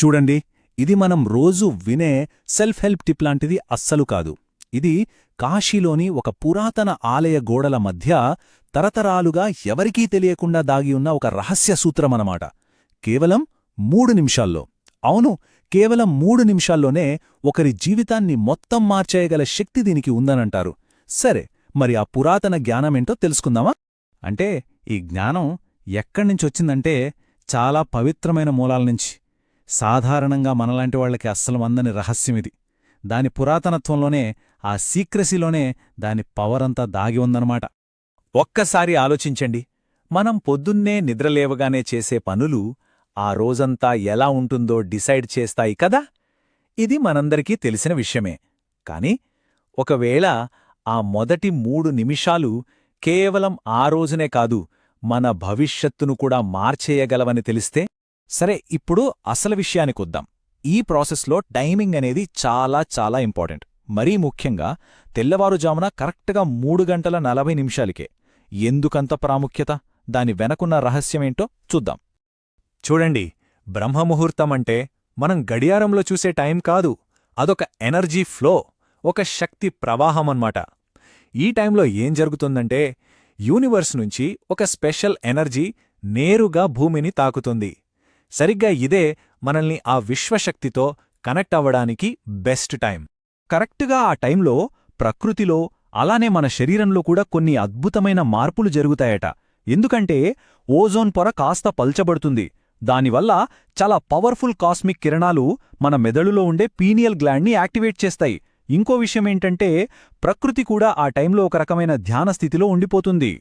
చూడండి, ఇది మనం రోజు వినే సెల్ఫ్ హెల్ప్ టిప్ లాంటిది అస్సలు కాదు. ఇది కాశీలోని ఒక పురాతన ఆలయ గోడల మధ్య తరతరాలుగా ఎవరికీ తెలియకుండా దాగి ఉన్న ఒక రహస్య సూత్రమనమాట. కేవలం 3 నిమిషాల్లో, అవును, కేవలం 3 నిమిషాల్లోనే ఒకరి జీవితాన్ని మొత్తం మార్చేయగల శక్తి దీనికి ఉందనంటారు. సరే, మరి ఆ పురాతన జ్ఞానమేంటో తెలుసుకుందామా? అంటే ఈ జ్ఞానం ఎక్కడ్నించొచ్చిందంటే చాలా పవిత్రమైన మూలాలనుంచి. సాధారణంగా మనలాంటి వాళ్లకి అస్సలు అందని రహస్యమిది. దాని పురాతనత్వంలోనే, ఆ సీక్రెసీలోనే దాని పవరంతా దాగి ఉందన్నమాట. ఒక్కసారి ఆలోచించండి, మనం పొద్దున్నే నిద్రలేవగానే చేసే పనులు ఆ రోజంతా ఎలా ఉంటుందో డిసైడ్ చేస్తాయి కదా. ఇది మనందరికీ తెలిసిన విషయమే. కాని ఒకవేళ ఆ మొదటి 3 నిమిషాలు కేవలం ఆ రోజునే కాదు, మన భవిష్యత్తును కూడా మార్చేయగలవని తెలిస్తే? సరే, ఇప్పుడు అసలు విషయానికొద్దాం. ఈ ప్రాసెస్లో టైమింగ్ అనేది చాలా చాలా ఇంపార్టెంట్. మరీ ముఖ్యంగా తెల్లవారుజామున కరెక్ట్గా 3 గంటల 40 నిమిషాలకే. ఎందుకంత ప్రాముఖ్యత? దాని వెనకున్న రహస్యమేంటో చూద్దాం. చూడండి, బ్రహ్మముహూర్తమంటే మనం గడియారంలో చూసే టైం కాదు. అదొక ఎనర్జీ ఫ్లో, ఒక శక్తి ప్రవాహమన్నమాట. ఈ టైంలో ఏం జరుగుతుందంటే, యూనివర్స్ నుంచి ఒక స్పెషల్ ఎనర్జీ నేరుగా భూమిని తాకుతుంది. సరిగ్గా ఇదే మనల్ని ఆ విశ్వశక్తితో కనెక్ట్ అవ్వడానికి బెస్ట్ టైం. కరెక్ట్గా ఆ టైంలో ప్రకృతిలో, అలానే మన శరీరంలో కూడా కొన్ని అద్భుతమైన మార్పులు జరుగుతాయట. ఎందుకంటే ఓజోన్ పొర కాస్త పల్చబడుతుంది. దానివల్ల చాలా పవర్ఫుల్ కాస్మిక్ కిరణాలు మన మెదడులో ఉండే పీనియల్ గ్లాండ్ని యాక్టివేట్ చేస్తాయి. ఇంకో విషయమేంటంటే, ప్రకృతి కూడా ఆ టైంలో ఒక రకమైన ధ్యానస్థితిలో ఉండిపోతుంది.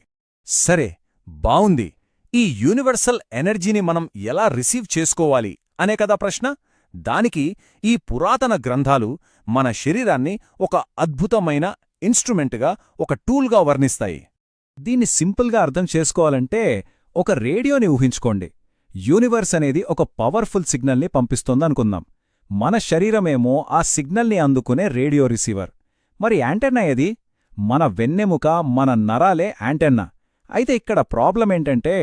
సరే, బావుంది. ఈ యూనివర్సల్ ఎనర్జీని మనం ఎలా రిసీవ్ చేసుకోవాలి అనే కదా ప్రశ్న. దానికి ఈ పురాతన గ్రంథాలు మన శరీరాన్ని ఒక అద్భుతమైన ఇన్స్ట్రుమెంట్గా, ఒక టూల్గా వర్ణిస్తాయి. దీన్ని సింపుల్గా అర్థం చేసుకోవాలంటే ఒక రేడియోని ఊహించుకోండి. యూనివర్స్ అనేది ఒక పవర్ఫుల్ సిగ్నల్ని పంపిస్తోందనుకుందాం. మన శరీరమేమో ఆ సిగ్నల్ని అందుకునే రేడియో రిసీవర్. మరి యాంటెన్నా ఏది? మన వెన్నెముక, మన నరాలే యాంటెన్నా. అయితే ఇక్కడ ప్రాబ్లమేంటంటే,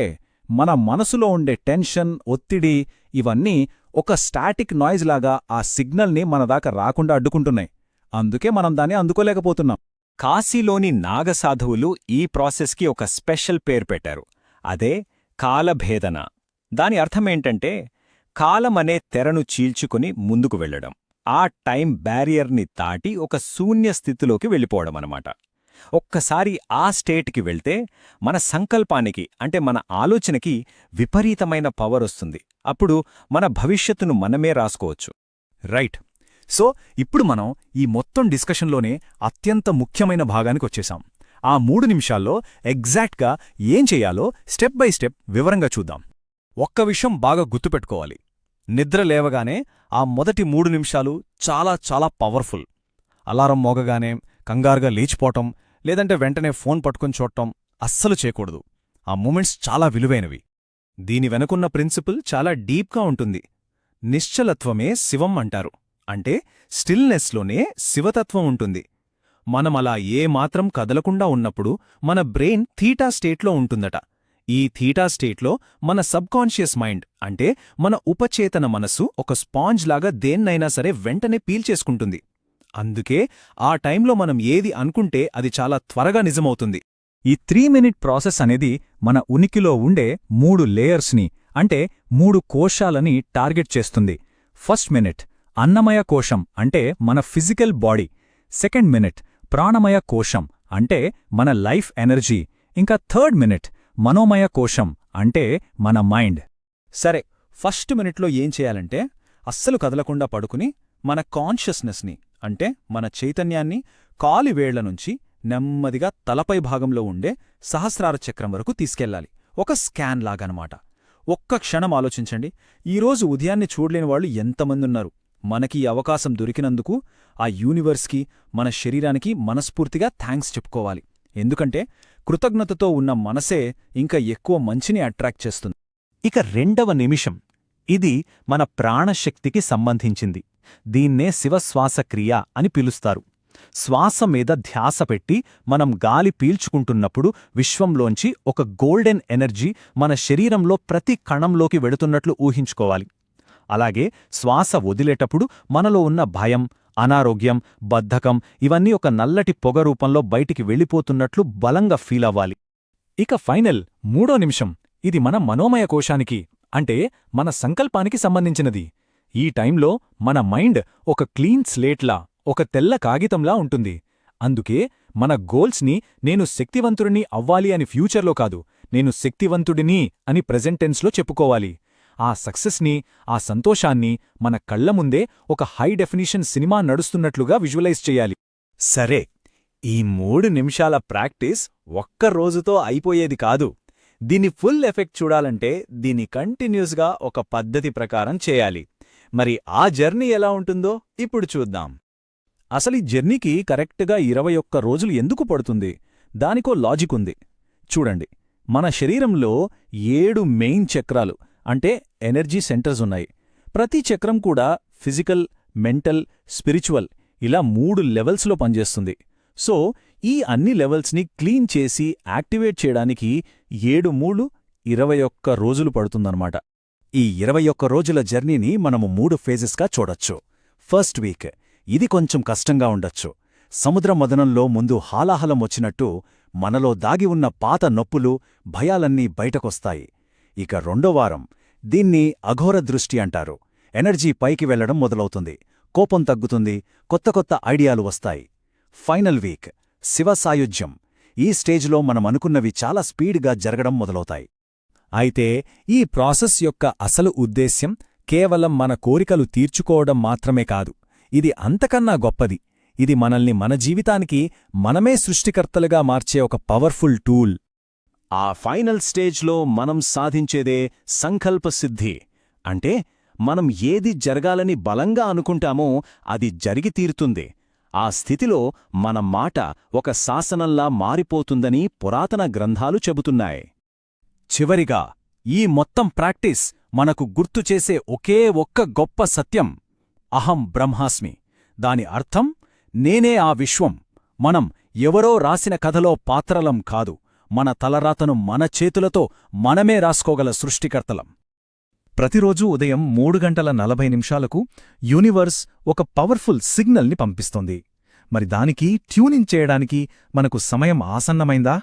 మన మనసులో ఉండే టెన్షన్, ఒత్తిడి ఇవన్నీ ఒక స్టాటిక్ నాయిస్ లాగా ఆ సిగ్నల్ని మనదాకా రాకుండా అడ్డుకుంటున్నాయి. అందుకే మనం దాన్ని అందుకోలేకపోతున్నాం. కాశీలోని నాగసాధువులు ఈ ప్రాసెస్కి ఒక స్పెషల్ పేరు పెట్టారు. అదే కాలభేదన. దాని అర్థమేంటంటే, కాలమనే తెరను చీల్చుకుని ముందుకు వెళ్లడం, ఆ టైం బ్యారియర్ని దాటి ఒక శూన్యస్థితిలోకి వెళ్ళిపోవడమన్నమాట. ఒక్కసారి ఆ స్టేట్కి వెళ్తే మన సంకల్పానికి, అంటే మన ఆలోచనకి విపరీతమైన పవరొస్తుంది. అప్పుడు మన భవిష్యత్తును మనమే రాసుకోవచ్చు. రైట్. సో ఇప్పుడు మనం ఈ మొత్తం డిస్కషన్లోనే అత్యంత ముఖ్యమైన భాగానికొచ్చేశాం. ఆ 3 నిమిషాల్లో ఎగ్జాక్ట్గా ఏం చెయ్యాలో స్టెప్ బై స్టెప్ వివరంగా చూద్దాం. ఒక్క విషయం బాగా గుర్తుపెట్టుకోవాలి. నిద్ర లేవగానే ఆ మొదటి 3 నిమిషాలు చాలా చాలా పవర్ఫుల్. అలారం మోగగానే కంగారుగా లేచిపోవటం, లేదంటే వెంటనే ఫోన్ పట్టుకుని చూడటం అస్సలు చేయకూడదు. ఆ మూమెంట్స్ చాలా విలువైనవి. దీని వెనుకున్న ప్రిన్సిపుల్ చాలా డీప్గా ఉంటుంది. నిశ్చలత్వమే శివం అంటారు. అంటే స్టిల్నెస్లోనే శివతత్వం ఉంటుంది. మనమలా ఏమాత్రం కదలకుండా ఉన్నప్పుడు మన బ్రెయిన్ థీటా స్టేట్లో ఉంటుందట. ఈ థీటా స్టేట్లో మన సబ్కాన్షియస్ మైండ్, అంటే మన ఉపచేతన మనసు ఒక స్పాంజ్ లాగా దేన్నైనా సరే వెంటనే పీల్చేసుకుంటుంది. అందుకే ఆ టైంలో మనం ఏది అనుకుంటే అది చాలా త్వరగా నిజమవుతుంది. ఈ 3 మినిట్ ప్రాసెస్ అనేది మన ఉనికిలో ఉండే 3 లేయర్స్ని, అంటే 3 కోశాలని టార్గెట్ చేస్తుంది. ఫస్ట్ మినిట్ అన్నమయ కోశం, అంటే మన ఫిజికల్ బాడీ. సెకండ్ మినిట్ ప్రాణమయ కోశం, అంటే మన లైఫ్ ఎనర్జీ. ఇంకా థర్డ్ మినిట్ మనోమయ కోశం, అంటే మన మైండ్. సరే, ఫస్ట్ మినిట్లో ఏం చేయాలంటే, అస్సలు కదలకుండా పడుకుని మన కాన్షియస్నెస్ని, అంటే మన చైతన్యాన్ని కాలివేళ్ల నుంచి నెమ్మదిగా తలపై భాగంలో ఉండే సహస్రార చక్రం వరకు తీసుకెళ్లాలి. ఒక స్కాన్ లాగనమాట. ఒక్క క్షణం ఆలోచించండి. ఈరోజు ఉదయాన్నే చూడలేని వాళ్ళు ఎంతమందున్నారు? మనకి ఈ అవకాశం దొరికినందుకు ఆ యూనివర్స్కి, మన శరీరానికి మనస్ఫూర్తిగా థ్యాంక్స్ చెప్పుకోవాలి. ఎందుకంటే కృతజ్ఞతతో ఉన్న మనసే ఇంకా ఎక్కువ మంచిని అట్రాక్ట్ చేస్తుంది. ఇక రెండవ నిమిషం, ఇది మన ప్రాణశక్తికి సంబంధించింది. దీన్నే శివశ్వాసక్రియ అని పిలుస్తారు. శ్వాస మీద ధ్యాస పెట్టి మనం గాలి పీల్చుకుంటున్నప్పుడు విశ్వంలోంచి ఒక గోల్డెన్ ఎనర్జీ మన శరీరంలో ప్రతి కణంలోకి వెడుతున్నట్లు ఊహించుకోవాలి. అలాగే శ్వాస వదిలేటప్పుడు మనలో ఉన్న భయం, అనారోగ్యం, బద్ధకం ఇవన్నీ ఒక నల్లటి పొగ రూపంలో బయటికి వెళ్ళిపోతున్నట్లు బలంగా ఫీలవ్వాలి. ఇక ఫైనల్ 3వ నిమిషం. ఇది మన మనోమయ కోశానికి, అంటే మన సంకల్పానికి సంబంధించినది. ఈ టైంలో మన మైండ్ ఒక క్లీన్ స్లేట్లా, ఒక తెల్ల కాగితంలా ఉంటుంది. అందుకే మన గోల్స్ని నేను శక్తివంతుడిని అవ్వాలి అని ఫ్యూచర్లో కాదు, నేను శక్తివంతుడిని అని ప్రెజెంట్ టెన్స్లో చెప్పుకోవాలి. ఆ సక్సెస్ని, ఆ సంతోషాన్ని మన కళ్ల ముందే ఒక హై డెఫినిషన్ సినిమా నడుస్తున్నట్లుగా విజువలైజ్ చెయ్యాలి. సరే, ఈ 3 నిమిషాల ప్రాక్టీస్ ఒక్క రోజుతో అయిపోయేది కాదు. దీని ఫుల్ ఎఫెక్ట్ చూడాలంటే దీన్ని కంటిన్యూస్గా ఒక పద్ధతి ప్రకారం చేయాలి. మరి ఆ జర్నీ ఎలా ఉంటుందో ఇప్పుడు చూద్దాం. అసలు ఈ జర్నీకి కరెక్ట్గా 21 రోజులు ఎందుకు పడుతుంది? దానికో లాజిక్ ఉంది. చూడండి, మన శరీరంలో 7 మెయిన్ చక్రాలు అంటే ఎనర్జీ సెంటర్స్ ఉన్నాయి. ప్రతి చక్రం కూడా ఫిజికల్, మెంటల్, స్పిరిచువల్ ఇలా 3 లెవెల్స్లో పనిచేస్తుంది. సో ఈ అన్ని లెవెల్స్ని క్లీన్ చేసి యాక్టివేట్ చేయడానికి 7×3 21 రోజులు పడుతుందన్నమాట. ఈ 21 రోజుల జర్నీని మనము 3 ఫేజెస్గా చూడొచ్చు. ఫస్ట్ వీక్, ఇది కొంచెం కష్టంగా ఉండొచ్చు. సముద్ర మదనంలో ముందు హాలాహలం వచ్చినట్టు మనలో దాగి ఉన్న పాత నొప్పులు, భయాలన్నీ బయటకొస్తాయి. ఇక 2వ వారం, దీన్ని అఘోర దృష్టి అంటారు. ఎనర్జీ పైకి వెళ్లడం మొదలవుతుంది, కోపం తగ్గుతుంది, కొత్త కొత్త ఐడియాలు వస్తాయి. ఫైనల్ వీక్, శివ సాయుధ్యం. ఈ స్టేజ్లో మనం అనుకున్నవి చాలా స్పీడ్గా జరగడం మొదలవుతాయి. అయితే ఈ ప్రాసెస్ యొక్క అసలు ఉద్దేశ్యం కేవలం మన కోరికలు తీర్చుకోవడం మాత్రమే కాదు. ఇది అంతకన్నా గొప్పది. ఇది మనల్ని మన జీవితానికి మనమే సృష్టికర్తలుగా మార్చే ఒక పవర్ఫుల్ టూల్. ఆ ఫైనల్ స్టేజ్లో మనం సాధించేదే సంకల్పసిద్ధి. అంటే మనం ఏది జరగాలని బలంగా అనుకుంటామో అది జరిగి తీరుతుంది. ఆ స్థితిలో మన మాట ఒక శాసనంలా మారిపోతుందని పురాతన గ్రంథాలు చెబుతున్నాయి. చివరిగా, ఈ మొత్తం ప్రాక్టీస్ మనకు గుర్తుచేసే ఒకే ఒక్క గొప్ప సత్యం: అహం బ్రహ్మాస్మి. దాని అర్థం, నేనే ఆ విశ్వం. మనం ఎవరో రాసిన కథలో పాత్రలం కాదు. మన తలరాతను మన చేతులతో మనమే రాసుకోగల సృష్టికర్తలం. ప్రతిరోజూ ఉదయం 3:40 యూనివర్స్ ఒక పవర్ఫుల్ సిగ్నల్ని పంపిస్తోంది. మరి దానికి ట్యూనింగ్ చేయడానికి మనకు సమయం ఆసన్నమైందా?